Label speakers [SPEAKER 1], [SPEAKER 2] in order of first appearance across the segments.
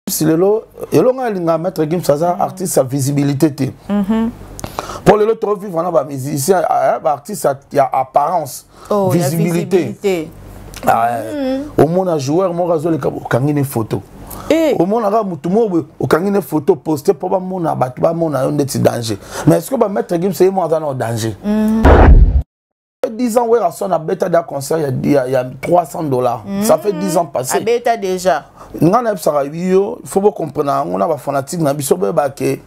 [SPEAKER 1] Si lelo elonga linga maître Gims ça artiste à visibilité. Pour le autre vivre on a musicien artiste il y a apparence, visibilité. Au monde a joueur mon razo le kangine photo. Au monde a mutu mo au kangine photo poster pour ba mona batu ba mona on est danger. Mais est-ce que ba maître Gims c'est moi dans danger? 10 ans, ouais, à son bêta d'un concert, il y a $300. Ça fait 10 ans passés.
[SPEAKER 2] Bêta déjà.
[SPEAKER 1] Il faut vous comprendre, on a des fanatiques, on a des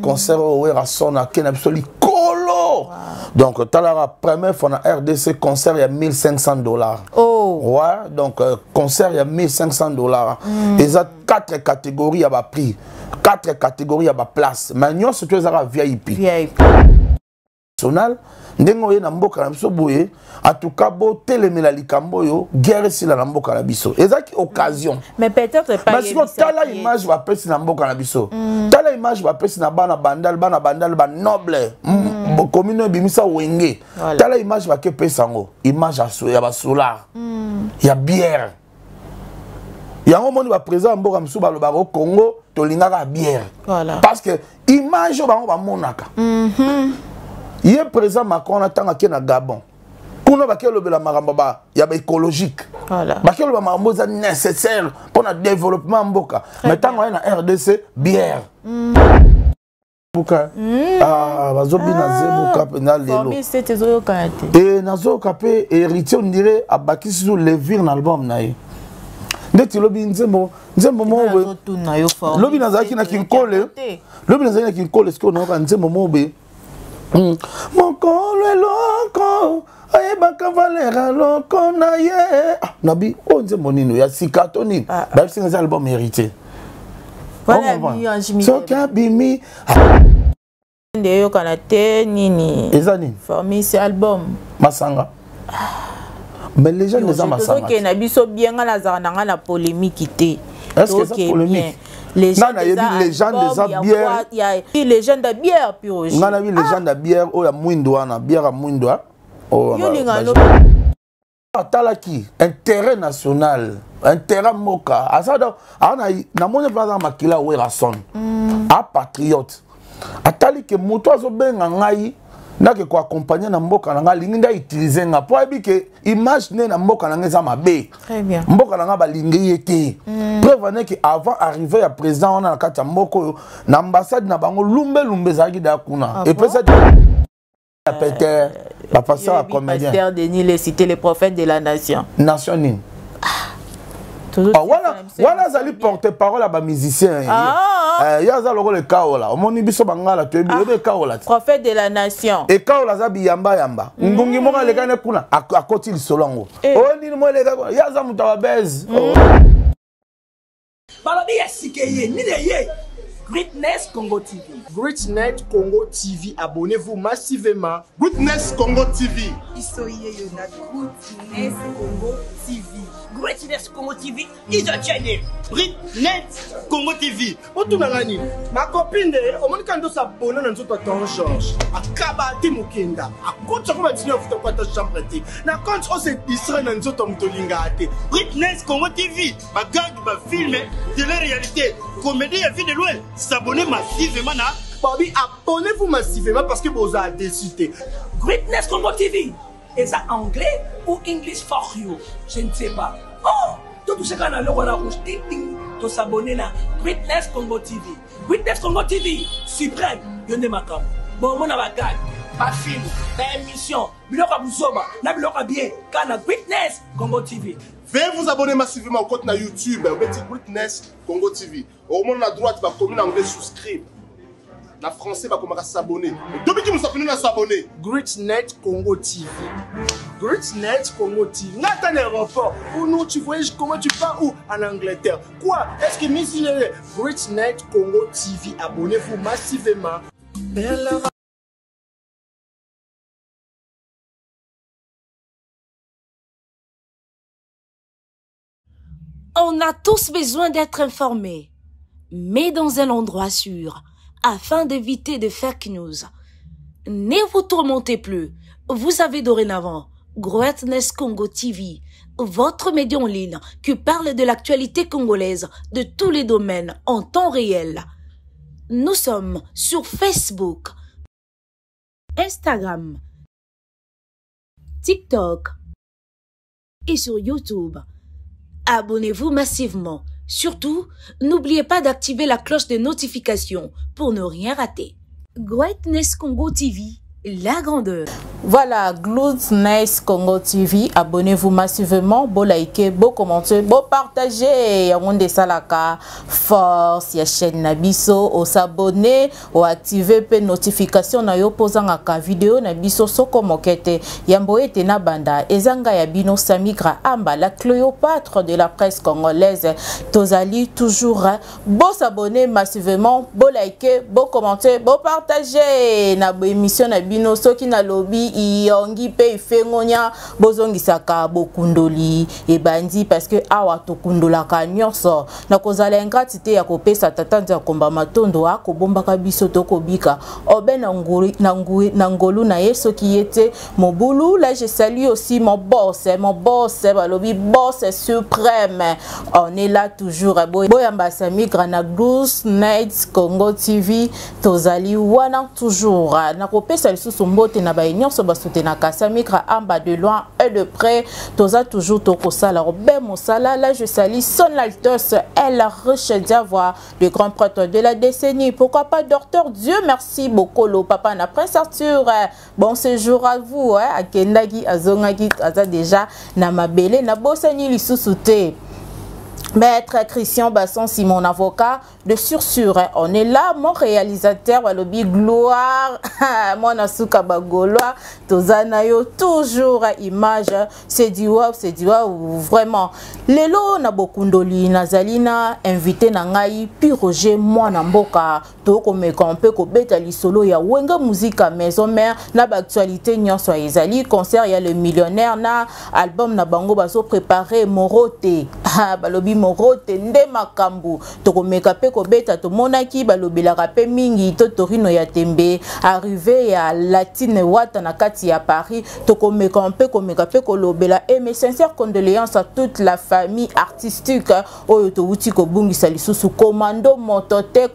[SPEAKER 1] concert, ouais, à son absolument colo. Donc, tu as la première fois dans RDC concert, il y a $1,500.
[SPEAKER 2] Oh.
[SPEAKER 1] Ouais, donc, concert, il y a $1,500. Et ça, 4 catégories, il y a des prix. 4 catégories, il y a des places. Maintenant, c'est que ça VIP.
[SPEAKER 2] VIP.
[SPEAKER 1] Ndengo ye na mboka na biso boye en tout cas bo telemela likambo yo guerre si la mboka na biso ezaki occasion
[SPEAKER 2] mais peut-être pas
[SPEAKER 1] parce que tala image va pesi na mboka na biso tala image va pesi na bana bandal ba noble commune bimisa wenge tala image va ke pesango image ya ba solar ya bière ya ngomoni ba président mboka msu ba loba au Congo tolingaka bière
[SPEAKER 2] voilà
[SPEAKER 1] parce que image bango ba monaka il est présent Macron attend qu'il y a Gabon. Pour nous, le maramba il y a écologique. Voilà. Le maramba c'est nécessaire pour le développement mboka. Mais tant qu'on est en RDC, bière. Boka. Ah, bazobi na zebuka pena lelo.
[SPEAKER 2] Formé c'était zo kanate.
[SPEAKER 1] Et nazo kapé héritier on dirait a baki sur le vir dans l'album naï. Ndeti lobi nzembo mo we. Lobi nazaki na kinkole. Lobi nazaki na kinkole ce qu'on a nzembo mo be. Mon colo est loco, aye baka valera loco na ye. Nabi, on dit mon ino, ya sikatoni. Bah c'est un album mérité.
[SPEAKER 2] Voilà, mi
[SPEAKER 1] Soka bimi.
[SPEAKER 2] Ndeyo kanate nini.
[SPEAKER 1] Ezani.
[SPEAKER 2] Formé ce album.
[SPEAKER 1] Masanga. Mais les gens les ont masanga.
[SPEAKER 2] Ok, na biso bien nga na la polémique ité.
[SPEAKER 1] Est-ce que c'est polémique? Les gens de bière.
[SPEAKER 2] Il y a les gens de bière puis aussi.
[SPEAKER 1] On a vu les gens de bière oh ya mwindo na bière à mwindo. Oh. Talaki intérêt national, intérêt moka. Asada ana na mone plaza makila we rason. A patriote. Atali ke moto azo benga ngai na ke ko accompagner na mboka na ngai linga utiliser nga po abi ke image ne na mboka na ngeza mabe.
[SPEAKER 2] Très bien.
[SPEAKER 1] Mboka na nga ba lingi yete. Preuve que avant arriver à président on a kata mboko na ambassade na bango lumbe zaki da kuna. Et puis ça Peter la pasteur à comédien.
[SPEAKER 2] Pasteur Denis les cité les prophètes de la nation.
[SPEAKER 1] Nation nini? Voilà zali porte-parole à ba musicien. Ya za loko le kaola. Omoni biso bangala to ebi kaola.
[SPEAKER 2] Prophète de la nation.
[SPEAKER 1] Et kaola za yamba. Ngungi moka le kana kuna akoti le solongo. O nini mo le ka ya za mutawa bez.
[SPEAKER 3] Balobi yasikeye nineye Greatness Congo TV.
[SPEAKER 4] Greatness Congo TV, abonnez-vous massivement. Greatness Congo TV.
[SPEAKER 3] Isoye yona Greatness Congo TV. Greatness Congo TV is a channel. Greatness Congo TV.
[SPEAKER 4] Otunangani, ma copine au monde quand on s'abonne dans notre temps Georges. Akaba ti mukenda. Akotsa ko batini ofuta kwata chambre ti. Na compte on se distrait dans notre mtolinga ate.
[SPEAKER 3] Greatness Congo TV. Bagag ba film de la réalité. Comédie à vie de loin. S'abonner massivement na.
[SPEAKER 4] Bobby, abonnez-vous massivement parce que vous avez décidé.
[SPEAKER 3] Greatness Congo TV. Est ça anglais ou English for you? Je ne sais pas. Oh, tout ce qu'on a le voilà rouge, ting, to s'abonner là. Greatness Congo TV. Greatness Congo TV. Suprême. Yonde makam. Bon, mon abagag. Pas film, pas émission. Biloka Bouzoba. Na biloka bien. Kana Greatness Congo TV.
[SPEAKER 4] Veuillez vous abonner massivement au compte na YouTube. Vous mettez Greatness Congo TV. Au monde à droite, va commune anglais souscrire. Na français va commencer à s'abonner. Depuis que nous sommes à s'abonner. Greatness Congo TV. Greatness Congo TV. Nathan aéroport. Ou non, tu voyages comment tu pars où? En Angleterre. Quoi? Est-ce que Miss Greatness Congo TV. Abonnez-vous massivement.
[SPEAKER 5] On a tous besoin d'être informés, mais dans un endroit sûr, afin d'éviter de fake news. Ne vous tourmentez plus, vous avez dorénavant Greatness Congo TV, votre média en ligne qui parle de l'actualité congolaise de tous les domaines en temps réel. Nous sommes sur Facebook, Instagram, TikTok et sur YouTube. Abonnez-vous massivement. Surtout, n'oubliez pas d'activer la cloche de notification pour ne rien rater. Greatness Congo TV, la grandeur.
[SPEAKER 2] Voilà, Greatness Congo TV, abonnez-vous massivement, beau liker, beau commenter, beau partager. On de salaka force ya chaîne Nabiso, au s'abonner, au activer pe notification na yo posant ka vidéo Nabiso soko mokete. Yamboete na banda, ezanga ya bino Samigra Amba, la Cléopâtre de la presse congolaise. Tozali toujours beau s'abonner massivement, beau liker, beau commenter, beau partager. Na bo émission na bino soki na lobby iongi pe ifengonya bozongisaka bokundoli e bandi parce que awa to kundola ka nyonso na kozala ingratité ya kopesa tatanza komba matondo akobombaka biso to kobika obe na ngolu na yeso ki yete mobulu. Là je salue aussi mon boss balobi boss suprême. On est là toujours boyamba Samigra na Greatness Congo TV tozali wana toujours na kopesa lisusu mbote na ba nyonso basutena ka Samigra Amba de loin et de près toza toujours tokosala Robert Mosala. Là je salue son Altesse El Riche Diavoire, le grand prêtre de la décennie, pourquoi pas docteur Dieu merci beaucoup le papa na Prince Arthur. Bon séjour à vous à Kendagi azongaki aza déjà na mabele na bosani lisusu te. Maître Christian Basson, si mon avocat de sursure, on est là, mon réalisateur, Walobi Gloire, mon asuka bagoloa, tozanayo toujours image, c'est du wow, vraiment. Lelo na bokundoli nazalina invité na ngai puis Roger moi na mboka to ko me kompe ko beta lisolo ya wenga musique maison mère na ba actualité nyonso ezali concert ya le millionnaire na album na bango bazo préparer morote balobi morote nde makambu to ko meka pe ko beta to monaki balobela pe mingi to torino ya tembe arrivé ya latine wata na kati ya Paris to ko meka pe ko lobela et mes sincères condoléances à toute la famille artistique oyo to wuti ko bungisa lisusu commando motote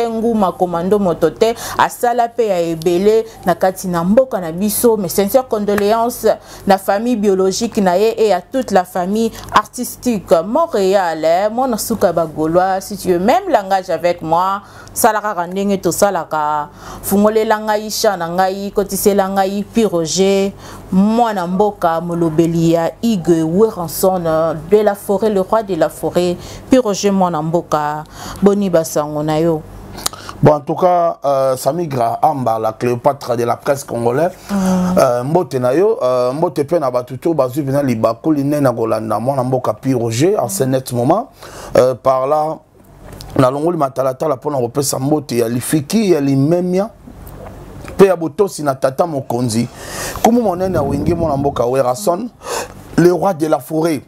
[SPEAKER 2] nguma commando motote asala pe ya ebele na kati na mboka na biso. Mes sincères condoléances na famille biologique na ye et à toute la famille artistique Montréal mon asuka bagoloa. Si tu veux même langage avec moi salaka randenge to salaka fungole langa isha na ngai kotise langa i puis Roger mwana mboka molobelia Igue Weranson de la forêt, le roi de la forêt puis Roger mwana mboka boni basango na yo.
[SPEAKER 1] Bon, en tout cas, Samigra Amba, la Cléopâtre de la presse congolaise, mbote na yo, mbote pe na batuto bazu bina libako linena golanda mwana mboka puis Roger en ce net moment par là na longoli matalata la pona repesa mbote ya lifiki ya limemia pe ya botosi na tata mokonzi kumu monene ya wenge mwana mboka Weranson, le roi de la forêt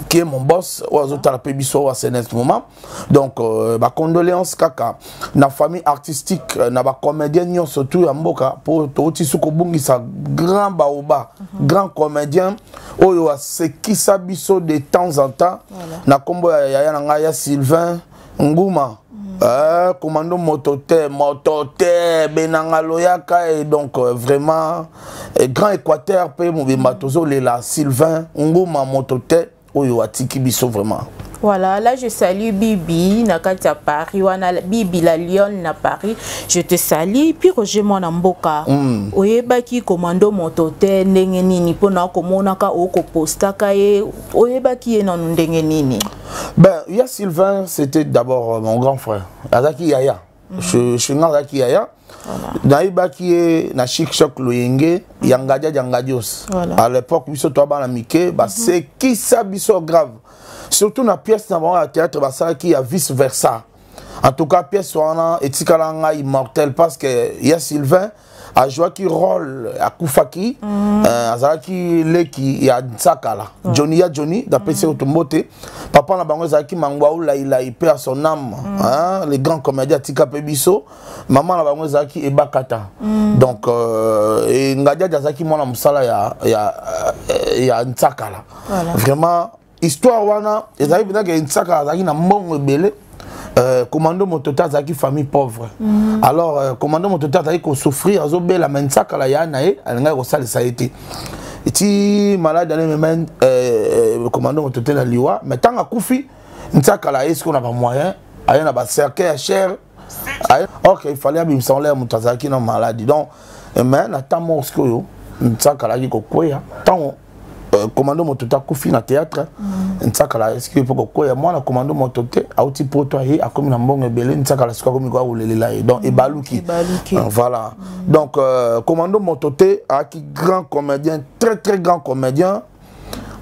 [SPEAKER 1] qui est mon boss oazota la pebiso à ce moment. Donc ba condoléances kaka na famille artistique na ba comédien nyo surtout ya mboka pour toti suko bungisa grand baoba grand comédien oyo asekisa biso de temps en temps na kombo ya na ngaya Sylvain Nguma commando motote benanga loyaka et donc vraiment grand Équateur pe mobimba tozo lela Sylvain Nguma motote oyo atiki biso vraiment.
[SPEAKER 2] Voilà, là je salue Bibi nakati à Paris, wana Bibi la Lyon na Paris. Je te salue puis Roger mwana mboka. Oyebaki commando motote ndenge nini pona komonaka oko postaka ye oyebaki ye nanu ndenge nini.
[SPEAKER 1] Ben, il y a Sylvain, c'était d'abord mon grand frère. Azaki Yaya. Je suis Azaki Yaya. Naibaki na Chic Choc Loyenge, Yangadia Yangadios. À l'époque, biso toba na Miké, bah c'est qui ça biso grave. Surtout na pièce na à théâtre bah ça qui a vice versa. En tout cas, pièce wana etikalanga immortel parce que il y a Sylvain a joué qui rôle à Koufaki, azaki leki ya Ntsakala. Johnny ya Johnny d'après ce automote. Papa na bango zaki mangwaou la il paix à son âme. Les grands comédiens Tika Pebiso, maman na bango zaki Ebakata. Donc et ngadia zaki mona musala ya Ntsakala. Vraiment histoire wana ezali bina ke Ntsakala zaki na mbongo ebele. Commando Motota zaki famille pauvre. Alors commando Motota zaki ko souffrir azobe la mensaka la yana e alinga ko sala ça été. Iti malade ale même commando Motota la liwa mais tant a kufi nsaka la est-ce qu'on a pas moyen ayana ba cercueil cher. OK, il fallait abim sans l'air mutazaki non maladie. Donc mais na tant morsko yo nsaka la ko kwea tant commando Motota kufi na théâtre ntsakala est-ce que pour quoi moi la commando Motota auti protoyer a comme na mbongo belé ntsakala siko comme quoi olela donc ebaluki voilà donc commando Motota a qui grand comédien très grand comédien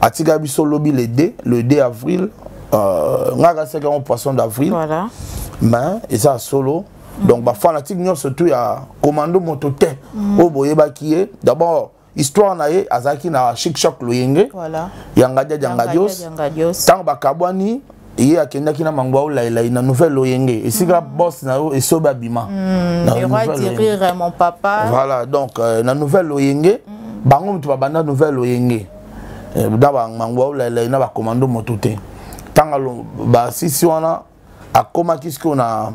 [SPEAKER 1] atiga biso lobby le 2 avril ngaka c'est un poisson d'avril
[SPEAKER 2] voilà
[SPEAKER 1] mais et ça solo donc ba fanatique nyo surtout ya commando Motota o boyeba qui est d'abord histoire nae azaki na chic choc loyenge
[SPEAKER 2] voilà
[SPEAKER 1] yangadia jangadios tant bakabwani ye akendaki na mangwa la na nouvelle loyenge esika boss na o esoba bima
[SPEAKER 2] na roi dire mon papa
[SPEAKER 1] voilà donc na nouvelle loyenge bango mutu babanda nouvelle loyenge daba mangwa la na ba commando Motota tangalo ba sisi wana akoma kisko na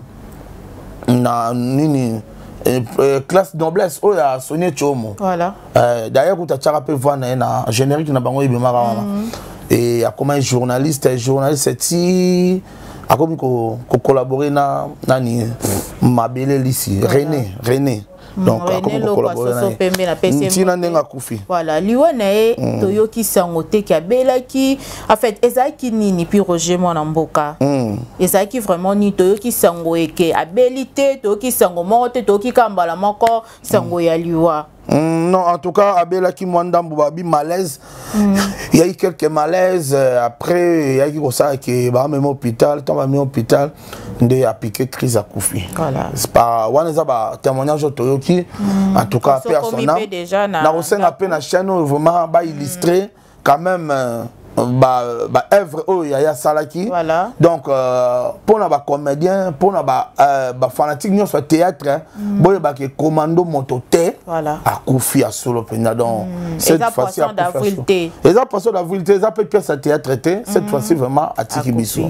[SPEAKER 1] nini classe noblesse oh ya sonné chomo
[SPEAKER 2] voilà
[SPEAKER 1] d'ailleurs quand tu as voir na générique na bango ibimara et a comme journaliste c'est a comme ko collaborer na nani mabele lisi René donc comme collaborer na tina nenga kufi
[SPEAKER 2] voilà liwana toyoki sangote ki abelaki en fait ezaki nini puis Roger mwana mboka ezaki vraiment ni toyoki sango eke abilité toyoki sango mote toyoki kambala moko sango ya liwa.
[SPEAKER 1] Non, en tout cas, Abela qui mwanda mbubabi malaise. Il y a eu quelques malaises. Après, il y a eu ça qui va même hôpital. Tant même hôpital, il a piqué crise à Koufi.
[SPEAKER 2] Voilà.
[SPEAKER 1] C'est pas. On a un témoignage de Toyoki. En tout cas, personne. Na reçu à peine la chaîne vraiment ba illustré quand même. Œuvre oh ya salaki
[SPEAKER 2] voilà
[SPEAKER 1] donc pour na ba comédien pour na ba fanatique nous sur théâtre boye ba que commando Motota
[SPEAKER 2] voilà
[SPEAKER 1] a Koufi à solo pena donc cette fois-ci les poissons d'avril ça peut pièce à théâtre cette fois-ci vraiment à Tikibiso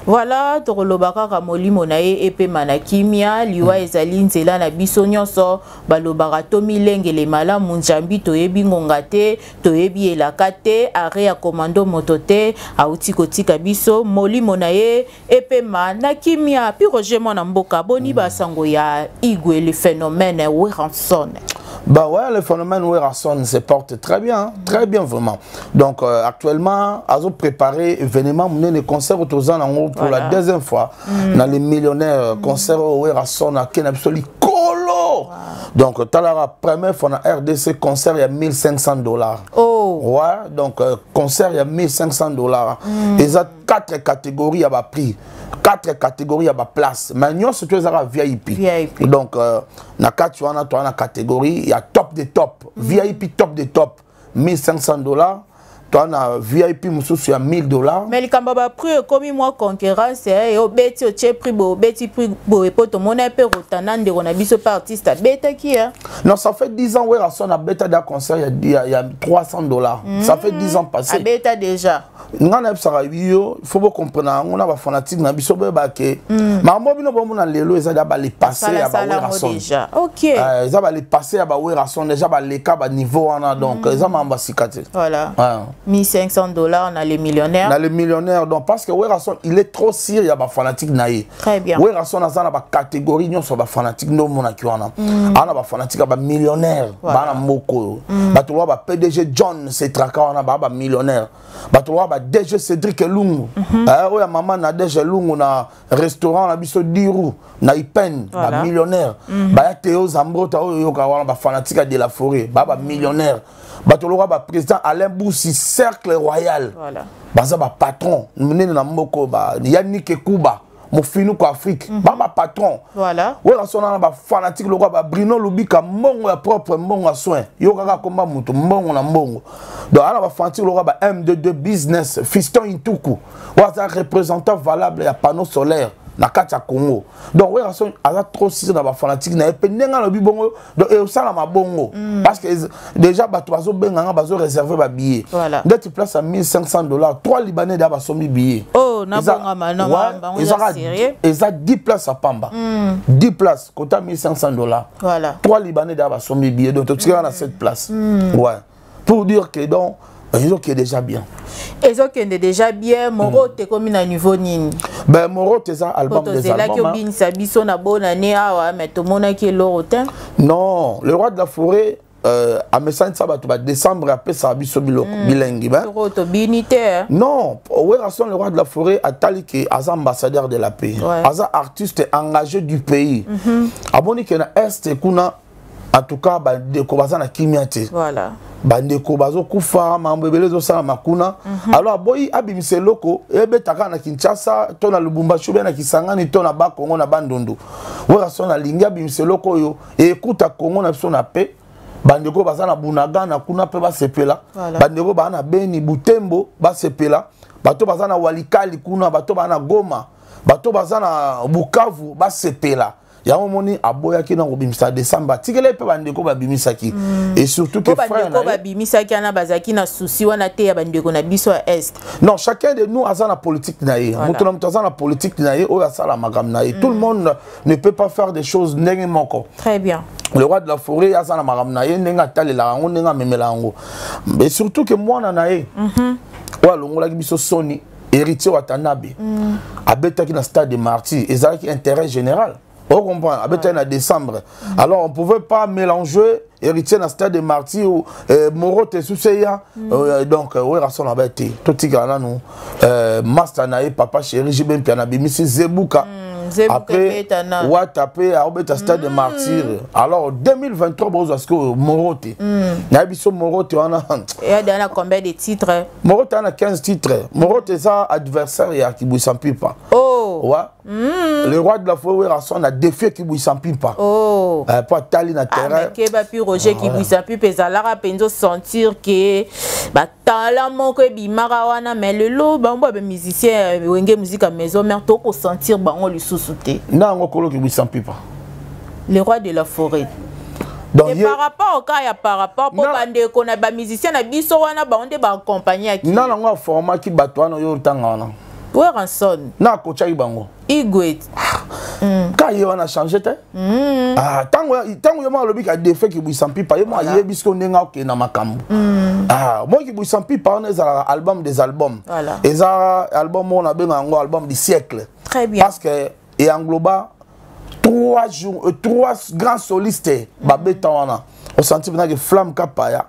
[SPEAKER 2] voilà to lobaka ka molimo na ye epe manakimia liwa ezali nzela na biso nyonso balobaka to milenge le malamu njambi to yebi ngonga te to yebi elaka te are ya commando Motota auti kotika biso molimo na ye epe manakimia puis Roger mwana mboka boni basango ya Igwe le phénomène Weranson.
[SPEAKER 1] Bah ouais, le phénomène Weranson se porte très bien vraiment. Donc actuellement, ils ont préparé événement, le concert autour en pour la deuxième fois dans les millionnaires concert Weranson à Kenapsoli Kolo. Donc talara première fois dans RDC concert il y a $1,500.
[SPEAKER 2] Oh.
[SPEAKER 1] Ouais, donc concert il y a $1,500. Ils ont 4 catégories à bas prix. 4 catégories à ma place. Mais nous, c'est toujours VIP. Donc, na 4 tu as une catégorie, il y a top des top. VIP top des top, $1,500. Tu as VIP il y a $1,000. Mais
[SPEAKER 2] quand tu as pris comme moi concurrence, et au bêti au tché prix beau, bêti prix beau et poto mon épée rotanan de on a bis au artiste à bêta qui est.
[SPEAKER 1] Non, ça fait 10 ans ouais, à son bêta d'un concert il y a $300. Ça fait 10 ans passé.
[SPEAKER 2] À bêta déjà.
[SPEAKER 1] Il faut vous comprendre, on a des fanatiques dans biso ba ke. Mais moi bino bon na lelo ezali ba les passer à ba Weranson.
[SPEAKER 2] Déjà. OK.
[SPEAKER 1] Ils ba les passer à ba Weranson déjà ba les cas ba niveau on a donc ils ont mamba sikate.
[SPEAKER 2] Voilà. $1,500 on a les millionnaires.
[SPEAKER 1] On a les millionnaires donc parce que Weranson il est trop sérieux ya ba fanatique naïe.
[SPEAKER 2] Très bien.
[SPEAKER 1] Weranson na ba catégorie nyo so ba fanatique ndo mona ki wana. Ana ba fanatique ba millionnaire ba na moko. Ba to ba PDG John Setraka on a ba millionnaire. Ba to ba DG Cédric Lungu. Oya maman na DG Lungu na restaurant na biso Diru na Ipen ba millionnaire. Ba Théo Zambrota oyo ka wana ba fanatique de la forêt ba millionnaire. Ba to ba président Alain Boussi cercle royal.
[SPEAKER 2] Voilà.
[SPEAKER 1] Baza ba patron menene na moko ba Yannick Kuba mon finu ko Afrique ba patron
[SPEAKER 2] voilà
[SPEAKER 1] ouais rason na ba fanatique le ba Bruno Lubika mbongo ya propre mbongo soin yo kaka komba mutu mbongo na mbongo donc ala ba fanatique le ba M22 business Fiston Intuku wa ça représentant valable ya panneau solaire na kati Congo donc ouais rason ala trop si na ba fanatique na ependenga lo bibongo donc e sala mabongo parce que déjà ba bazo benga bazo réserver ba billet
[SPEAKER 2] voilà
[SPEAKER 1] dès tu place à $1,500 3 libanais da ba somi billet
[SPEAKER 2] oh na bonga manoma on est sérieux
[SPEAKER 1] et ça 10 places à Pamba 10 places coûte $1,500
[SPEAKER 2] voilà
[SPEAKER 1] 3 libanais da ba somi billet donc tu as 7 places ouais pour dire que donc ils ont qui est déjà bien.
[SPEAKER 2] Ils ont qui est déjà bien. Moro te comme à niveau nini.
[SPEAKER 1] Ben Moro te ça album des albums.
[SPEAKER 2] C'est là que bin sabi son a bonne année ah mais tout le monde qui est l'autre.
[SPEAKER 1] Non, le roi de la forêt à message ça va décembre après ça biso bilingue ben.
[SPEAKER 2] Roto binité.
[SPEAKER 1] Non, ouais raison le roi de la forêt a tali que as ambassadeur de la pays. As artiste engagé du pays. Aboni que na est kuna en tout cas ba de kobaza na kimiate.
[SPEAKER 2] Voilà.
[SPEAKER 1] Bandeko bazo kufa mambebele zo sala makuna alors boy abimise loko ebetaka na Kinshasa to na Lubumbashi be na Kisangani to na Bakongo na Bandundu wera sona lingi abimise loko yo ekuta Kongo na biso na pe bandeko baza na Bunaga na kuna pe ba sepela bandeko ba na Beni Butembo ba sepela bato baza na Walikali kuna bato ba na Goma bato baza na Bukavu ba sepela ya moni aboya ki na kobimisa décembre tikele pe bandeko babimisa ki et surtout que frère
[SPEAKER 2] bandeko babimisa ki na bazaki na souci wana te ya bandeko na biso est
[SPEAKER 1] non chacun de nous a sa politique na ye mutu na mutu a na politique na ye o ya sala magam na ye tout le monde ne peut pas faire des choses ndenge moko
[SPEAKER 2] très bien
[SPEAKER 1] le roi de la forêt a sa na magam na ye ndenga talela ngo ndenga memela ngo mais surtout que moi na ye wa longola ki biso soni héritier wa Tanabe abeta ki na stade de Martyrs ezalaki intérêt général. On comprend, avec en décembre. Alors on ne pouvait pas mélanger héritier dans le stade de Martyrs ou Moro te Souseya. Donc, oui, raison la bête. Tout ce qui est là, nous, Mastanae, papa chéri, j'ai bien pianabi, Missy Zebuka. Après, ouais, tapé à Obeta stade de Martyrs. Alors 2023, parce que Moro te. Nabiso Moro te, on a.
[SPEAKER 2] Et il y a combien de titres?
[SPEAKER 1] Moro te, on a 15 titres. Moro te, ça, adversaire, il y a qui bouille sans pipa.
[SPEAKER 2] Oh!
[SPEAKER 1] Ouais. Le roi de la forêt rason a défié qui bouille sans pipa.
[SPEAKER 2] Oh.
[SPEAKER 1] Pas tali na terrain.
[SPEAKER 2] Ah mais que ba pi Roger qui bouille sans pipa ezalaka penzo sentir que ba tala moko bimara wana mais le lo ba mbo ba musicien wenge musique à maison mais to ko sentir bango lisusu te. Na
[SPEAKER 1] ngokolo qui bouille sans pipa.
[SPEAKER 2] Le roi de la forêt. Donc, et par rapport au cas, par rapport au bande qu'on a ba musicien na biso wana ba onde ba accompagner qui.
[SPEAKER 1] Non non format qui batouana yo tangana.
[SPEAKER 2] Ouais ranson.
[SPEAKER 1] Na ko chai bango.
[SPEAKER 2] Igwet.
[SPEAKER 1] Quand il a changé te. Ah tango yo ma lobi ka défait qui bouille sans pipa yo ma yebisko ndenga ok na makambo. Ah moi qui bouille sans pipa on est album des albums.
[SPEAKER 2] Voilà.
[SPEAKER 1] Et ça album on a bien un album du siècle.
[SPEAKER 2] Très bien.
[SPEAKER 1] Parce que et engloba trois grands solistes babeta wana. On sentit que flamme kapaya.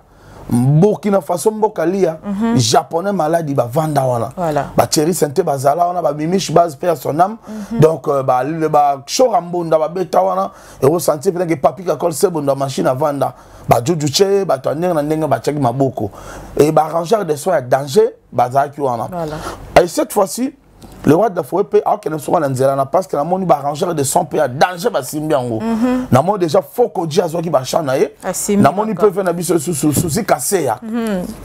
[SPEAKER 1] Burkina Faso mbokalia japonais maladi ba vanda wana ba Thierry Sente bazala wana ba Mimish base personnam donc ba Chorambonda ba beta wana et on sentit que papi ka kol sebonda machine à vanda ba jujuche ba tondeng na ndenga ba tchaki maboko et ba arrangeur de soins à danger bazaki wana et cette fois-ci le roi de la forêt peut avoir soit dans Nzela parce que la moni ba arrangeur de son peut à danger ba simbiango na mo déjà faut que dia zo ki ba chana ye na moni peut faire na biso souci cassé ya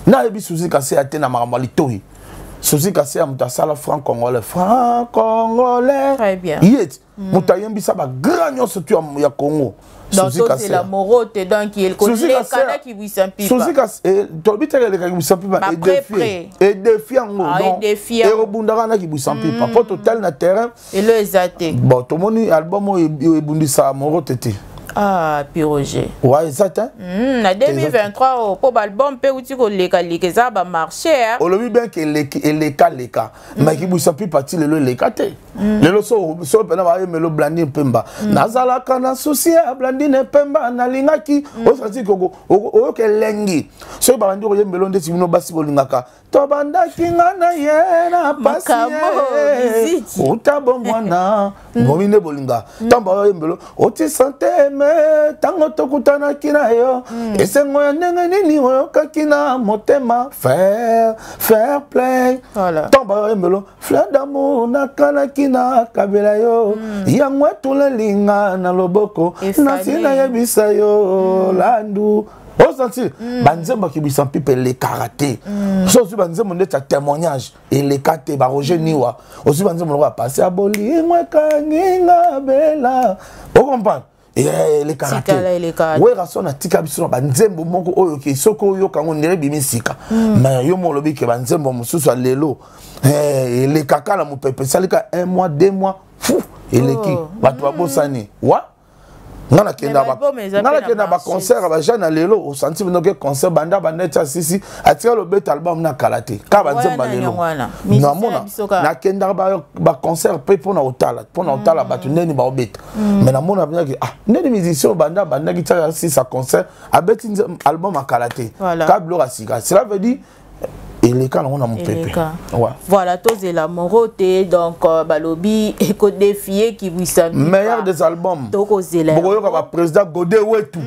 [SPEAKER 1] na bi souci cassé te na marambali toyi souci cassé ya mutasala franc congolais
[SPEAKER 2] très bien
[SPEAKER 1] yet mutayembi sa ba grand nyonso tu ya Congo.
[SPEAKER 2] Donc c'est la morote donc il connaît les canards qui vous s'impipa.
[SPEAKER 1] Souci cassé tolbi tere le qui vous s'impipa et défiant non et rebundara na qui vous s'impipa pour total na terrain
[SPEAKER 2] et le exaté
[SPEAKER 1] bon tout moni album e bundisa morote te.
[SPEAKER 2] Ah, Roger.
[SPEAKER 1] Ouais, exact.
[SPEAKER 2] En 2023, pour l'album, peut tu que les ça va marcher.
[SPEAKER 1] On le dit bien que les cas. Mais qui vous plus parti les cas. Les leçons, so pendant me le blandi pemba. Nazala kana souci à blandi ne pemba na lingaki. On senti que lengi. So bandi ko melon de sibino basi bolingaka. To banda kinga na ye na pasi. Ota bomwana. Ngomine bolinga. Tamba melo. Oti santé tango tokutana kina yo esengo ya ndenge nini oyokaki na motema fair play tomba embelo fleur d'amour nakanaki na kabela yo yango etulelinga na loboko nasina yebisa yo landu Osanti, banzemba qui bisan pipe les karaté. Sosu banzemba ndeta témoignage et les karaté ba Roger Niwa. Aussi banzemba va passer à Boli moi kanginga bela. Vous comprenez? Et les karaté. Ouais rason na tika biso banzemba moko oyo ki soko yo kango ndere bimisika. Mais yo mo lobi ke banzemba mususu lelo. Les kaka la mo pepe salika 1 mois 2 mois. Fou, et les qui va toi bosani. Wa ngana kenda ba concert ba jana lelo au senti que concert banda tia sisi atika le bet album na kalaté ka banzemba lelo na mona na kenda ba concert pe pona otala batu neni ba obeta mais na mona bien que neni musicien banda ki tia sisi concert abeti album à kalaté ka blora sika cela veut dire et les cas on a mon pépé
[SPEAKER 2] voilà tous et la moroté donc balobi éco défier qui vous savez
[SPEAKER 1] meilleur des albums bokoyo ka président Godé Wetu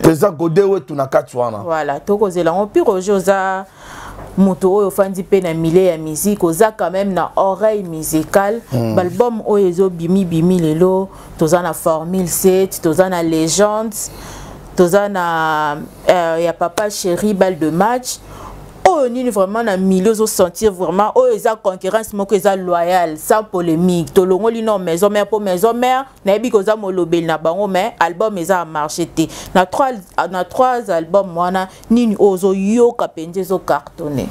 [SPEAKER 1] président Godé Wetu na katwana
[SPEAKER 2] voilà tokozela on pire josa moto oyo fandi pe na milieu ya musique oza quand même na oreille musicale l'album oyo bimi lelo toza na formule 7 toza na légende toza na ya papa chéri balle de match. Oh, ni vraiment na milieu zo sentir vraiment oh eza concurrence moko eza loyal sans polémique to longo li non maison mère pour maison mère na bi ko za molobel na bango mais album eza marché té na trois albums wana nini ozo yo kapenje zo cartonné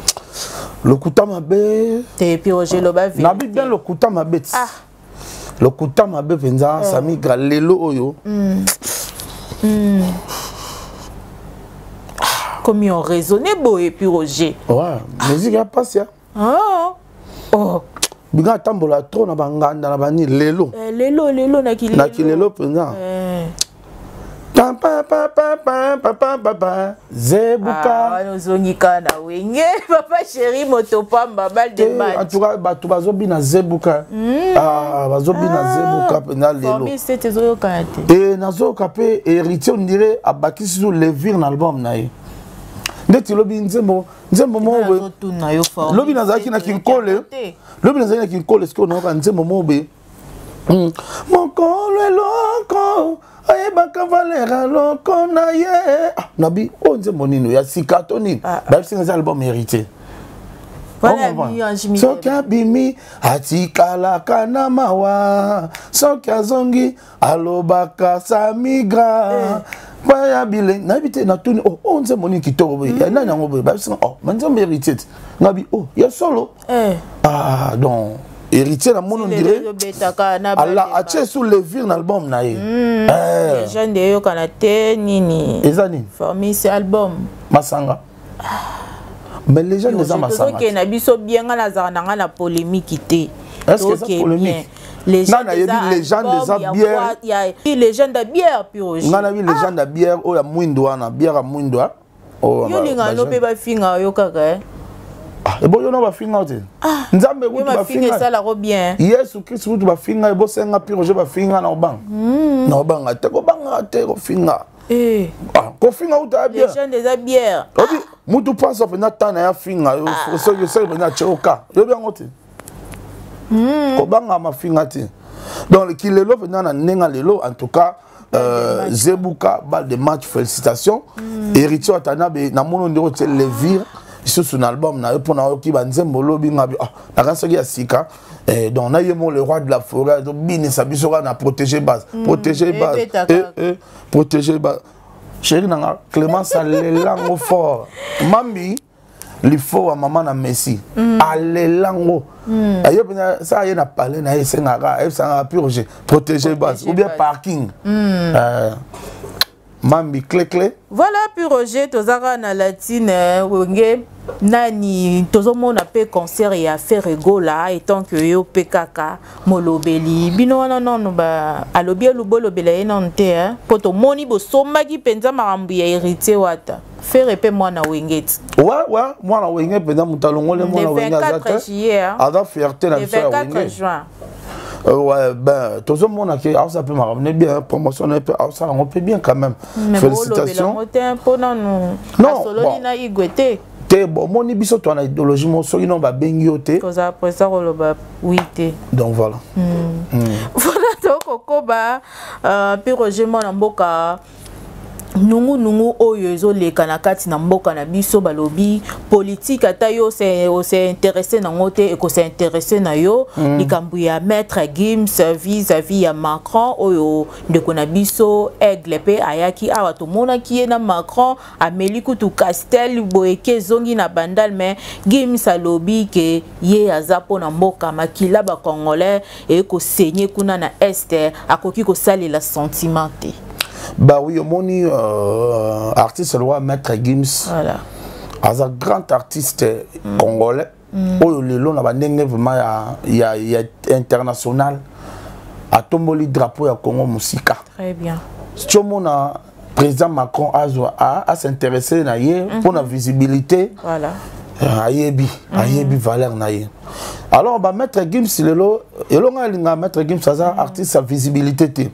[SPEAKER 1] le kutama be
[SPEAKER 2] te puis Roger Loba
[SPEAKER 1] na bi bien le kutama be le kutama be penza sami galelo oyo
[SPEAKER 2] comme on raisonné beau et puis Roger
[SPEAKER 1] ouais musique ya passe ya binga tambola trop na banganda na bani lelo
[SPEAKER 2] na
[SPEAKER 1] kilelo penza papa zebuka
[SPEAKER 2] ozongika na wenge papa chéri motopamba balle de match
[SPEAKER 1] en tout cas batu bazobi na zebuka bazobi na zebuka penza lelo
[SPEAKER 2] c'était zoyoka te
[SPEAKER 1] et nazoka pe héritier on dirait abakisi sur le vir na album na ye ndeti lobi nzembo mobe lobi nazaki na kinkole siko na nzembo mobe mokolo eloko ayebaka valera loko na ye nabi o nzembo nino ya sikato nini babisinga eza album hérité soki abimi atikalaka na mawa soki azongi alobaka sa migra Paya bile na bité na tuni on nze moni kitoko boy ya nani ngo boy ba singa manzo héritier ngabi ya solo donc héritier na mono dire Allah a tché sous le vir album na ye
[SPEAKER 2] légende yo kana te nini
[SPEAKER 1] ezani
[SPEAKER 2] formi ce album
[SPEAKER 1] masanga mais légende za masanga
[SPEAKER 2] OK na biso bien ngala za na polémique té
[SPEAKER 1] est-ce que c'est polémique
[SPEAKER 2] légende
[SPEAKER 1] des bière
[SPEAKER 2] il y a légende de bière puis Roger
[SPEAKER 1] ngana bi légende de bière o ya mwindo na bière ya mwindo
[SPEAKER 2] yo linga no pe ba finga yo kaka
[SPEAKER 1] e bo yo no ba finga te nzambe ku ba finga
[SPEAKER 2] ça la ro bien
[SPEAKER 1] Yesu Kristo ku ba finga e bo senga puis Roger ba finga na obang na obanga te ko banga te ko finga ko finga uta bière
[SPEAKER 2] légende des bière
[SPEAKER 1] obi mutu passe of na tana ya finga yo so yo se na choka yo bien ngote Kobanga mafinga te. Donc le kilelo venant na nenga lelo en tout cas Zebuka balle de match félicitations héritier atana be na mono ndiro te levir sur son album na pour na ki banzembo lobi ngabi na kanso ya sika donc na yemo le roi de la forêt donc bini sabiso na protéger base protéger base chéri nanga Clémence alelango fort mambi l'ifo à maman na Messi alelango ayo bina ça y na parler na esengaka esanga purger protéger base ou bien parking mambi clé
[SPEAKER 2] voilà puis Roger tozaka na latine wenge nani tozomona pe concert ya faire rigola étant que yo pekaka molobeli bino non ba alobi lubolobela non te poto moni bo somaki penza marambu ya héritier wata faire pe mwana wengeti
[SPEAKER 1] ouais mwana wenge penza mutalongole mwana wenge azata ada fierté na biso ya wenge
[SPEAKER 2] 24 juin
[SPEAKER 1] Ouais, ben, tout le monde a ça peut me ramener bien, promotion, ça on peut bien quand même. Félicitations.
[SPEAKER 2] Non,
[SPEAKER 1] bon, mon ibiso toi na idéologie mon so ino ba bengi ote.
[SPEAKER 2] Koza après ça oui té.
[SPEAKER 1] Donc voilà.
[SPEAKER 2] Voilà donc kokoba puis Roger mon mboka nungu oyo ezoleka na kati na mboka na biso balobi politique ata yo c'est intéressé na ngote et ko c'est intéressé na yo likambu ya maître Gims vis-à-vis ya Macron oyo ndeko na biso aigle pe ayaki awa to mona ki na Macron ameli kutu Castel boeke zongi na bandal mais Gims alobi ke ye azapo na mboka makila ba congolais et ko saigner kuna na este akoki ko sali la sentimenté.
[SPEAKER 1] Bah oui, mon artiste le roi Maître Gims.
[SPEAKER 2] Voilà.
[SPEAKER 1] As un grand artiste congolais. Oh le long là vraiment il y a international. A tomboli drapeau ya Congo Musika.
[SPEAKER 2] Très bien.
[SPEAKER 1] Si mon président Macron a s'intéressé na yé pour la visibilité.
[SPEAKER 2] Voilà.
[SPEAKER 1] Ayebi valeur na yé. Alors bah Maître Gims le lo elonga Maître Gims as un artiste à visibilité té.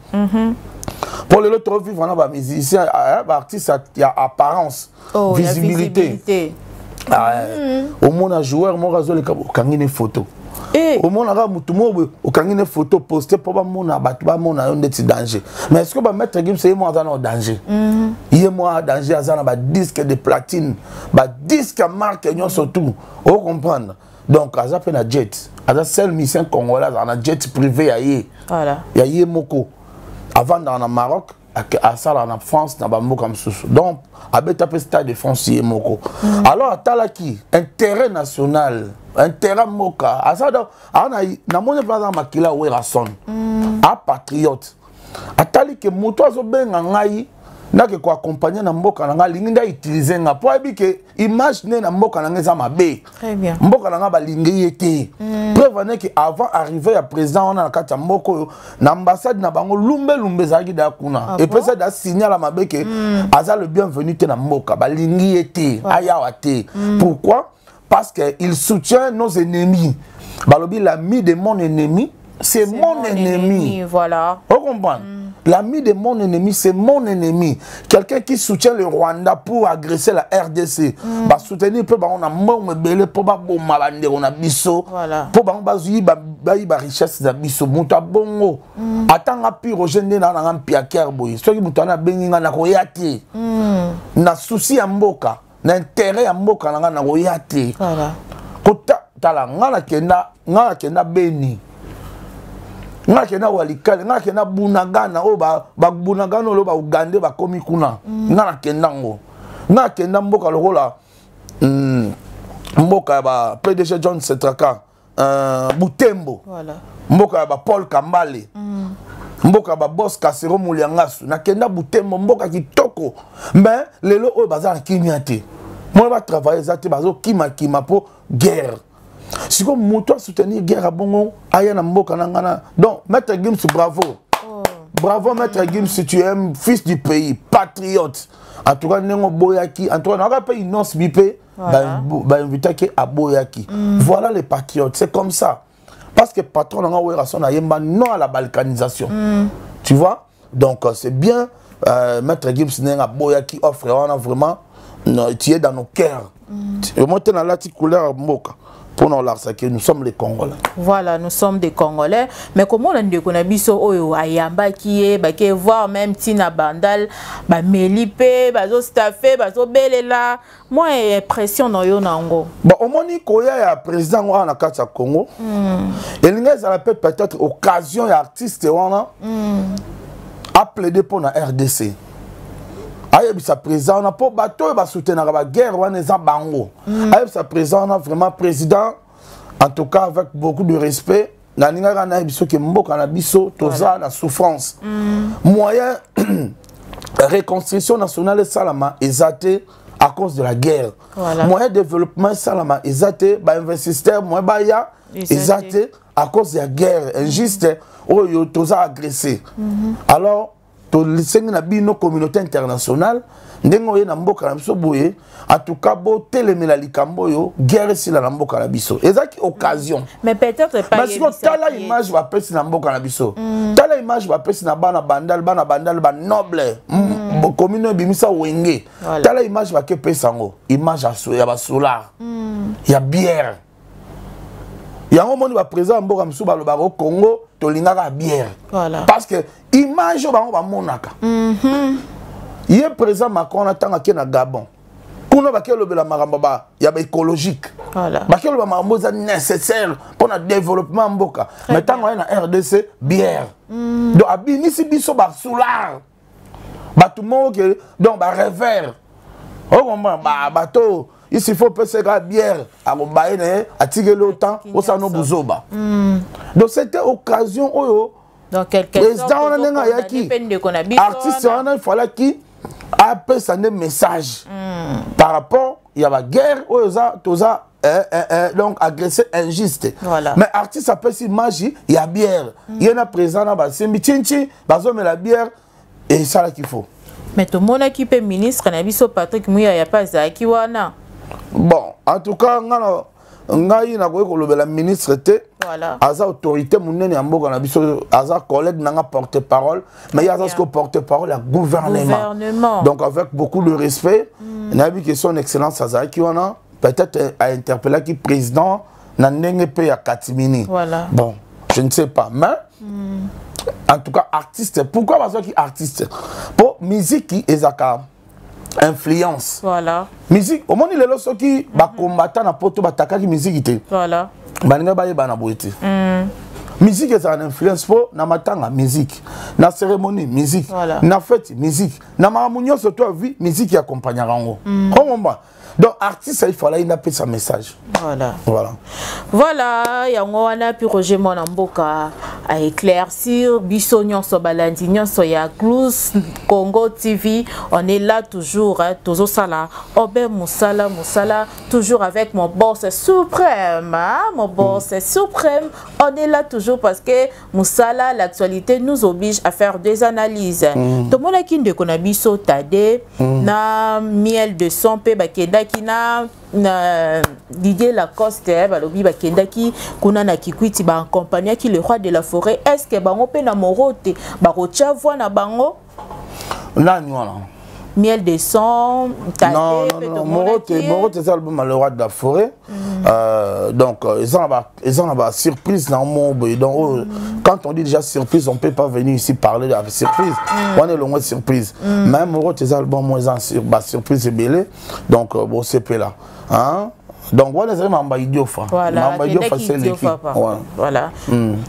[SPEAKER 1] Pour les autres vivre, on a des musiciens, des artistes, il y a apparence, visibilité. Au monde a joué, au monde a joué, une photo. Au monde a une photo postée pour le monde a un danger. Mais est-ce que le maître Gims est en danger? Il est en danger, il y a un disque de platine, un disque à marque, surtout. Vous comprenez? Donc, il y a un jet. Il y a un seul mission congolais, il y a un jet privé. Il y a Moko. Avant dans le Maroc, à ça en France, dans le comme donc, à Betapé Stade de France, il y a Moko. Alors, à Talaki, intérêt national, intérêt Moka, à ça, dans mon époque, Makila Ouerason, à patriote. À Talaki, Moto, n'a que quoi accompagner na mboka na nga linga utiliser nga pour que image na mboka na nga za mabe.
[SPEAKER 2] Très bien.
[SPEAKER 1] Mboka na nga ba lingi été. Preuve que avant arriver à président on a kati mboko na ambassade na bango lumbe zaki da kuna. Et puis ça da signal à mabe que aza le bienvenu te na mboka ba lingi été aya wate. Pourquoi? Parce que il soutient nos ennemis. Balobi l'ami de mon ennemi, c'est mon ennemi.
[SPEAKER 2] Voilà.
[SPEAKER 1] Vous comprenez? L'ami de mon ennemi, c'est mon ennemi. Quelqu'un qui soutient le Rwanda pour agresser la RDC. Bah soutenir peu on a mon belé pour ba bon malande on a biso. Pour ba bazuyi ba richesse da biso muta bongo. Atanga pi Roger na na piaker boy. Soki mutana benginga na koyati. Na souci ya mboka, na intérêt ya mboka na koyati.
[SPEAKER 2] Voilà.
[SPEAKER 1] Kota tala ngala kenda beni. Nga kena walikale nga kena bunagana o ba bunagana lo ba ugande ba komi kuna nga kenda ngo nga kenda mboka lokola mboka ba PDG John Setraka Butembo
[SPEAKER 2] voilà
[SPEAKER 1] mboka ba Paul Kambale mboka ba boss Kasero Muliangasu na kenda Butembo mboka kitoko mais lelo o bazana kimiate moi ba travailler zate bazo kima po guerre. Si comme moto soutenir guerre à bongo, aya na mboka na ngana. Donc Maître Gims bravo. Bravo Maître Gims, tu es fils du pays, patriote. En tout cas nengo boyaki, en tout cas on a pas une nonce bipé, bah invité qui à boyaki. Voilà les patriotes, c'est comme ça. Parce que patron nga wera son ayemba non à la balkanisation. Tu vois? Donc c'est bien Maître Gims nenga boyaki offre on a vraiment tu es dans nos cœurs. Et moi tu na la petite couleur mboka. Pour nous, nous sommes les Congolais.
[SPEAKER 2] Voilà, nous sommes des Congolais. Mais comment on dit qu'on a biso oyo ayamba qui est, voir même Tina Bandal, Melipe, bazo staffé, bazo belela. Moi, impression dans yo nango.
[SPEAKER 1] Bon, au moins Koya ya président wa na kati ya Congo. Et l'ingé ça appelle peut-être occasion ya artiste wana. A plaider pour la RDC. Aïe, sa présent, on a pas bateau, va soutenir la guerre, on est en bango. Aïe, sa présent, on a vraiment président, en tout cas avec beaucoup de respect. Naninga na biso ke mboka na biso, toza la souffrance. Moyen reconstruction nationale salama exaté à cause de la guerre. Moyen développement salama exaté, ba investisseur moyen ba ya exaté à cause de la guerre injuste, oh yo toza agressé. Alors to lisengi na bino communauté internationale ndengo ye na mboka na biso boye en tout cas bo telemela likambo yo guerre sila na mboka na biso ezaki occasion
[SPEAKER 2] mais peut-être pas
[SPEAKER 1] parce que tala image va pesi na mboka na biso tala image va pesi na bana bandal ba noble commune bimisa wenge tala image va ke pesa ngo image ya ba solar ya bière yango moni ba président mboka misu ba loba au Congo to lingaka bière
[SPEAKER 2] voilà
[SPEAKER 1] parce que image ba ngo ba monaka ye président Macron atanga ke na Gabon kuna ba ke lobela makambo ba ya ba écologique
[SPEAKER 2] voilà
[SPEAKER 1] ba ke loba makambo za nécessaire pour na développement mboka mais tango na RDC bière donc abinisi biso ba solar ba tout monde que donc ba revers oh comment ba bateau il faut passer la bière à Mobaïne, à tirer le temps, au Sano Bouzoba. Donc c'était occasion,
[SPEAKER 2] donc quelque
[SPEAKER 1] président artiste, il fallait qu'il appelle ça des messages par rapport, il y a la guerre, donc agressé injuste.
[SPEAKER 2] Voilà.
[SPEAKER 1] Mais artiste appelle ça magie, il y a bière. Il y a un président, c'est Michinchi, la bière, et ça là qu'il faut.
[SPEAKER 2] Mais tout le monde qui peut ministre, Patrick Mouya, il n'y a pas ça qui wana.
[SPEAKER 1] Bon, en tout cas, ngai na ko lobela ministre té
[SPEAKER 2] voilà
[SPEAKER 1] aza autorité munene ya mboka na biso aza collègue nanga porte-parole mais yaza ce porte-parole la gouvernement donc avec beaucoup de respect na bi que son excellence azaki wana peut-être a interpellé qui président na ndenge pe ya Katimini
[SPEAKER 2] voilà
[SPEAKER 1] bon je ne sais pas mais en tout cas artiste pourquoi parce que artiste pour musique qui ezaka influence
[SPEAKER 2] voilà
[SPEAKER 1] musique au monde il est là ceux qui ba combattant na poto bataka qui musique té
[SPEAKER 2] voilà
[SPEAKER 1] baninga ba yeba na boité musique est une influence pour na matanga musique na cérémonie musique
[SPEAKER 2] voilà.
[SPEAKER 1] Na fête musique na mamunyo surtout vie musique accompagne rango comment donc artiste il faut là il a sa message
[SPEAKER 2] voilà yango wana puis Roger Monamboka a éclaircir biso nyonso balandi nyonso ya Gluz Congo TV on est là toujours hein, tozo sala obe musala toujours avec mon boss suprême hein, mon boss suprême on est là toujours parce que musala l'actualité nous oblige à faire des analyses to mona kinde kona biso tade na miel de son pe bakenda kina na Didier Lacoste balobi bakendaki kuna na Kikwiti ba accompagner qui le roi de la forêt est-ce que bango pe na morote ba rocha voix na bango
[SPEAKER 1] nani wana
[SPEAKER 2] miel de son
[SPEAKER 1] non morote c'est l'album le roi de la forêt donc ils ont ba surprise dans mon donc quand on dit déjà surprise on peut pas venir ici parler de la surprise on est loin de surprise même morote c'est l'album moi ba surprise belé donc bon c'est là hein donc voilà c'est mamba idiofa
[SPEAKER 2] mamba idiofa c'est l'équipe voilà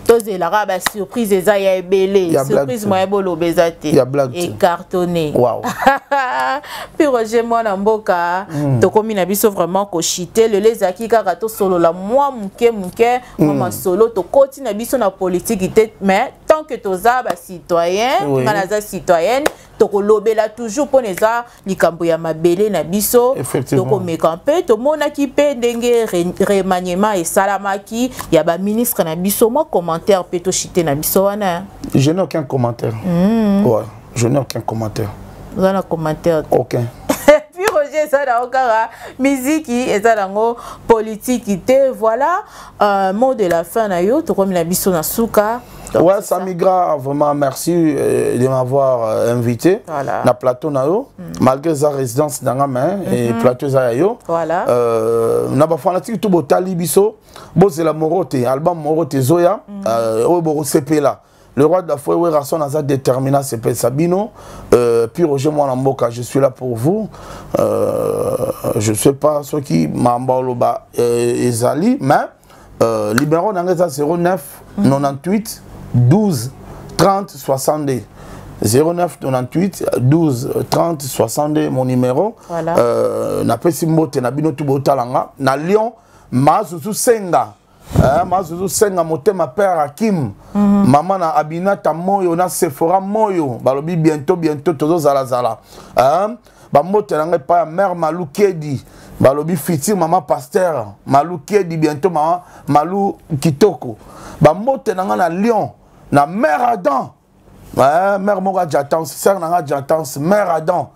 [SPEAKER 2] tous la raba surprise eza ya belé surprise moi bolo bezate et cartonné
[SPEAKER 1] wow
[SPEAKER 2] puis Roger Monamboka to komi na biso vraiment ko chiter le lezaki kaka to solo la moi muke mama solo to koti na biso na politique mais tant que toza ba citoyen ngana citoyenne to ko lobela toujours pour neza likambo ya mabele na biso to ko mekampe to mona ki pe ndenge remaniement et salamaki ya ba ministre na biso moi commentaire pe to chiter na biso wana
[SPEAKER 1] je n'ai aucun commentaire ouais je n'ai aucun commentaire
[SPEAKER 2] vous avez un commentaire
[SPEAKER 1] aucun
[SPEAKER 2] puis Roger ça dans okara musique et ça dans politique voilà mot de la fin na yo to comme la biso na suka.
[SPEAKER 1] Ouais, Samigra, vraiment merci de m'avoir invité.
[SPEAKER 2] Voilà.
[SPEAKER 1] Na plateau na yo, malgré sa résidence dans la main et plateau za yo.
[SPEAKER 2] Voilà.
[SPEAKER 1] Na ba fanatique tout botali biso, bo c'est la Morote, album Morote Zoya, bo CP là. Le roi de la forêt, Rasson a déterminé CP Sabino, puis Roger Monamboka, je suis là pour vous. Je ne sais pas ce qui m'a emballé Ezali, mais libéraux dans 09 98 12 30 62 09 98 12 30 62 mon numéro.
[SPEAKER 2] Voilà.
[SPEAKER 1] Na pesi mbote na bino tu botalanga na Lyon mazuzu senga mazuzu senga motema père Hakim maman na Abinata moyo na Sephora moyo balobi bientôt tozo zala ba mbote na pa mère Malou Kedi balobi fiti maman pasteur Malou Kedi bientôt maman Malou Kitoko ba mbote na Lyon na mère Adam Mère Moga Jatans, sœur Nanga Jatans, mère Adam.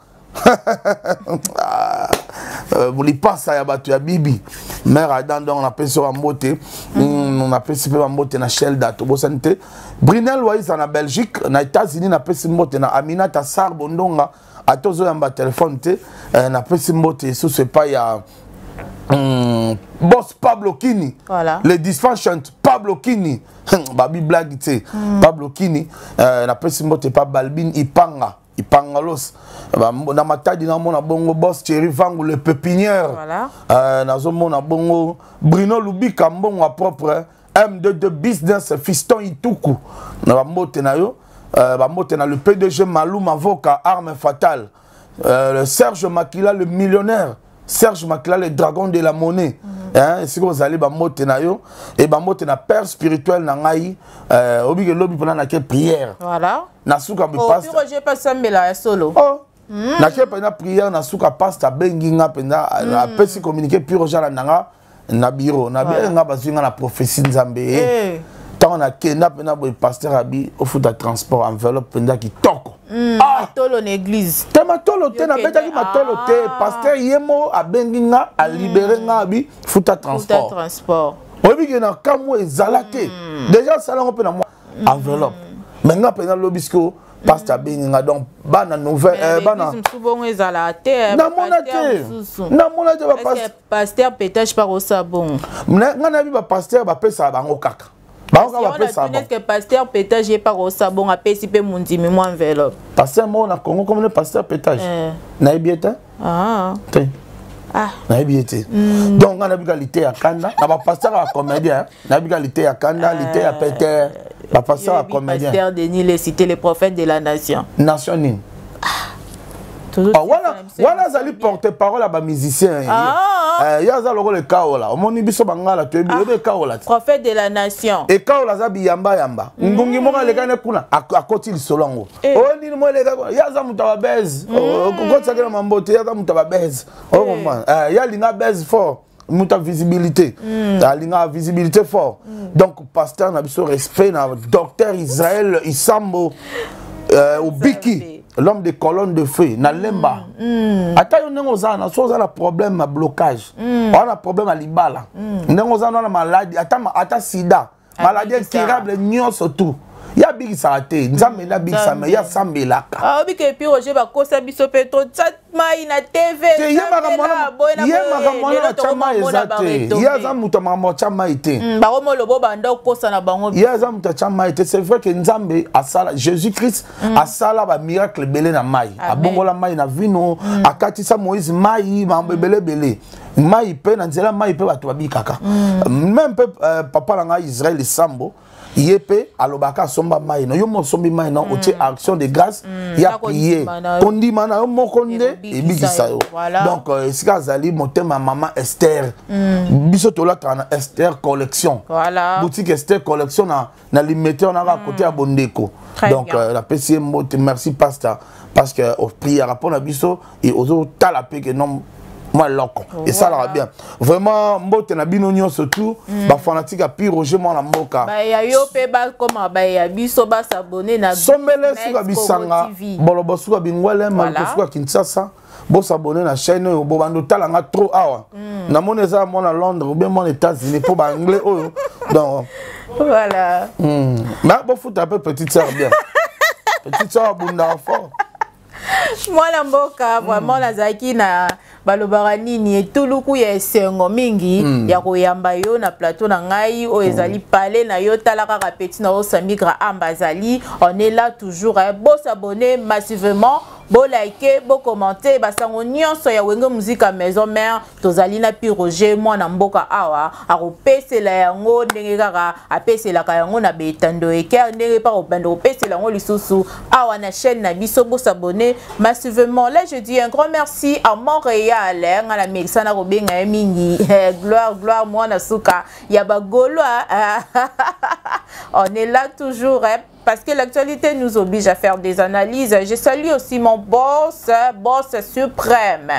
[SPEAKER 1] Vous les passez à Batu à Bibi. Mère Adam, donc on appelle ça en beauté. On appelle ça en beauté na Shell date. Brunel Waïs en Belgique, na États-Unis, on appelle ça en beauté na Amina Tassar Bondonga. À tous les en téléphone, on appelle ça en beauté. Ce c'est pas il y a. Boss Pablo Kini, voilà. Le dysfunction Pablo Kini, Babi blague, Pablo Kini, on appelle ça en pas Balbin Ipanga. Ipangalos, na matadi na mona bongo boss Thierry Vangu le pépinière. Voilà. Na mona bongo Bruno Lubika mbongo propre M22 business fiston Ituku. Na mote na yo, mote na le PDG Malou Mavoka arme fatale. Serge Makila le millionnaire. Serge Makila le dragon de la monnaie. Si vous allez mote na yo et mote na père spirituel na ngai obige lobi pendant na prière. Voilà. Na souka bi passe.
[SPEAKER 2] Oh, Roger pas sambela solo.
[SPEAKER 1] Oh. Na ke pendant prière na souka passe ta benginga pendant na pesi communiquer puis Roger la nanga na bureau na bien nga bazinga na prophétie nzambe. Tant na kenda pendant bo pasteur abi au foot de transport enveloppe pendant qui toko.
[SPEAKER 2] Tolo l'église.
[SPEAKER 1] Te matolo te na beta ki matolo te pasteur yemo a benginga a libérer nga abi foot de transport. Obi ke na kamwe ezalate. Déjà ça là on peut na enveloppe. Maintenant pendant l'obisco pasteur benginga donc bana nouvelle bana
[SPEAKER 2] souvent ezalate.
[SPEAKER 1] Na monate ba
[SPEAKER 2] pasteur pétage par au sabon.
[SPEAKER 1] Nga na bi ba pasteur ba pesa bango kaka.
[SPEAKER 2] Est-ce que pasteur pétage est pas au sabon à PCP Mundi mais moi enveloppe.
[SPEAKER 1] Pasteur moi na Congo comme le pasteur pétage. Na ebieta?
[SPEAKER 2] Ah.
[SPEAKER 1] Na ebieta. Donc on a égalité à Kanda, na ba pasteur à comédien, na égalité à Kanda, égalité à Peter, ba pasteur à comédien.
[SPEAKER 2] Pasteur Denis les cité les prophètes de la nation.
[SPEAKER 1] Nationine. Wana zali porte-parole à ba musicien. Ya za loko le kaola. Omoni biso bangala to ebe kaola.
[SPEAKER 2] Prophète de la nation.
[SPEAKER 1] E kaola za biyamba yamba. Ngungi moka le kana kuna akoti lisolongo. Oni mo le ka ya za mutaba bez. Ko tsaka na mambote ya za mutaba bez. Oh man. Ya linga bez fort. Muta visibilité. Ya linga visibilité fort. Donc pasteur na biso respect na docteur Israël Isambo Obiki. L'homme des colonnes de feu, na lemba. Ata yo nengo zana, so za na problème à blocage. On a problème à libala. Nengo zana na maladie, ata sida. Maladie incurable nyonso tout. Ya bigi sarate, nzambe na bigi same, ya sambelaka.
[SPEAKER 2] Ah obi ke pi Roger ba kosa biso peto chat mai na TV.
[SPEAKER 1] Yemaka mwana chama ezate. Ya za muto mama chama ite.
[SPEAKER 2] Ba ko molobo banda kosa na bango.
[SPEAKER 1] Ya za muto chama ite, c'est vrai que nzambe asala Jésus-Christ asala ba miracle belé na mai. Abongola mai na vino, akatisa Moïse mai mambe belé. Mai pe na nzela mai pe bato babikaka. Même pe papa na Israël Sambo Yépe, alobaka somba maïno, yomo sombi maïno, otie action de grâce, ya prié. Kondi mana, yomo konde, et bigisayo. Donc, sika zali, monte ma maman Esther. Biso tola tana Esther Collection. Voilà. Boutique Esther Collection, na limité, on a à côté à Bondeko. Donc, la PCM, merci pasteur, parce que au prière, rapport à biso, et aux autres, t'as la paix que non. Moi loco et ça va bien vraiment mbote na bino nyo surtout ba fanatique a pi Roger moi na mboka
[SPEAKER 2] ba ya yo pe ba comme ba ya biso ba s'abonner na
[SPEAKER 1] sombele suka bisanga bolobo suka bingwele malko suka Kinshasa bo s'abonner na chaîne yo bo bando talanga trop awa na moneza moi na Londres ou bien moi aux États-Unis pour ba anglais oh donc
[SPEAKER 2] voilà
[SPEAKER 1] mais bon foot un peu petite sœur bien petite sœur bunda fort
[SPEAKER 2] moi la mboka vraiment la zaki na balobara nini etuluku ya esengo mingi ya koyamba yo na plateau na ngai o ezali palais na yo talaka kapeti na osamigra ambazali on est là toujours beau s'abonner massivement beau liker beau commenter basango nyonso ya wenge musique à maison mère tozali na pi Roger mwana mboka awa akopesela yango ndenge kaka apesela ka yango na betando eker ndenge pa obando opesela yango lisusu awa na chaîne na biso beau s'abonner massivement. Là je dis un grand merci à Montréal à la Mexana Robenga mingi gloire moi na suka yaba golo on est là toujours parce que l'actualité nous oblige à faire des analyses. Je salue aussi mon boss suprême.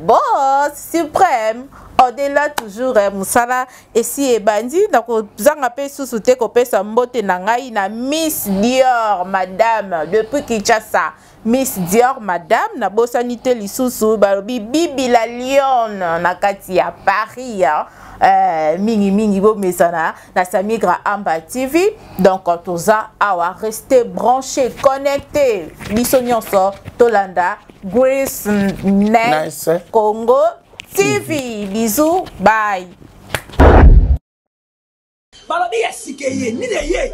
[SPEAKER 2] Boss suprême. Au-delà toujours musala esi ebandi na ko zanga pe susu te ko pesa mbote na ngai na Miss Dior madame depuis Kinshasa. Miss Dior madame na bosani te lisusu balobi Bibi la Lyon na kati ya Paris mingi bo mesana na Samigra Amba TV. Donc toza awa rester branché connecté biso nyonso tolanda Grace Nice Congo TV. Bisous, bye.
[SPEAKER 3] Balobi yasikeye nideye.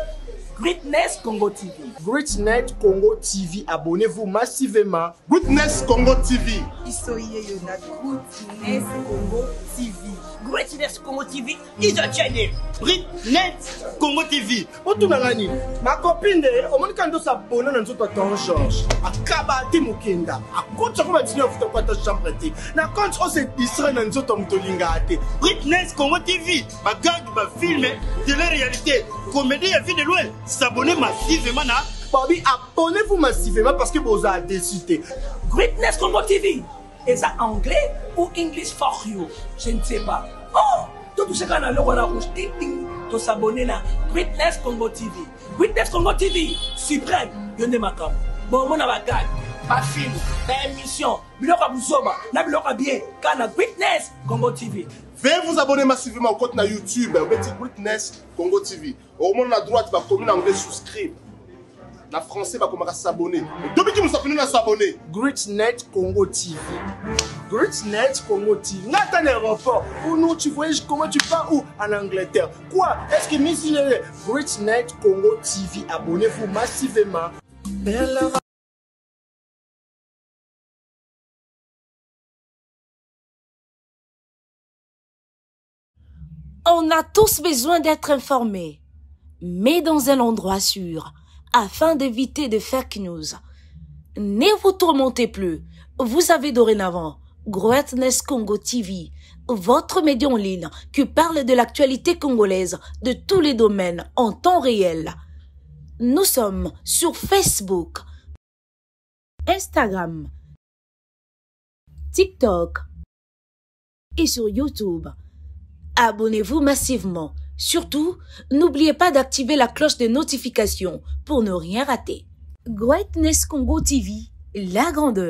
[SPEAKER 3] Greatness Congo TV.
[SPEAKER 4] Greatness Congo TV, abonnez-vous massivement. Greatness Congo TV.
[SPEAKER 6] Isoye yona Greatness Congo TV.
[SPEAKER 3] Greatness Congo TV is a channel.
[SPEAKER 4] Greatness Congo TV. Otunangani, ma copine au moins quand on s'abonne dans notre temps Georges. Akaba Timukenda. Akocha comme tu n'as pas ta chambre té. Na quand on se distrait dans notre mtolinga té.
[SPEAKER 7] Greatness Congo TV. Bagarde ba film de la réalité. Comédie à vie de loin. S'abonner massivement na.
[SPEAKER 4] Bobby, abonnez-vous massivement parce que vous avez décidé.
[SPEAKER 3] Greatness Congo TV. Est-ce anglais ou English for you? Je ne sais pas. Oh, tout ce qu'on a le roi rouge, de s'abonner à Greatness Congo TV. Greatness Congo TV, suprême, yonde makam. Bon, mon abagad, pas film, pas émission, biloka buzoba, na biloka bien, kana Greatness Congo TV.
[SPEAKER 4] Veuillez vous abonner massivement au compte na YouTube, Greatness Congo TV. Au moins à droite, va commune anglais souscrire. Na français va commencer à s'abonner. Depuis que nous sommes à s'abonner. Greatness Congo TV. Greatness Congo TV. N'a pas d'aéroport. Pour nous, tu voyages comment tu pars où? En Angleterre. Quoi? Est-ce que Miss Greatness Congo TV, abonnez-vous massivement.
[SPEAKER 5] On a tous besoin d'être informés, mais dans un endroit sûr, afin d'éviter de fake news. Ne vous tourmentez plus. Vous avez dorénavant Greatness Congo TV, votre média en ligne qui parle de l'actualité congolaise de tous les domaines en temps réel. Nous sommes sur Facebook, Instagram, TikTok et sur YouTube. Abonnez-vous massivement. Surtout, n'oubliez pas d'activer la cloche de notification pour ne rien rater. Greatness Congo TV, la grandeur.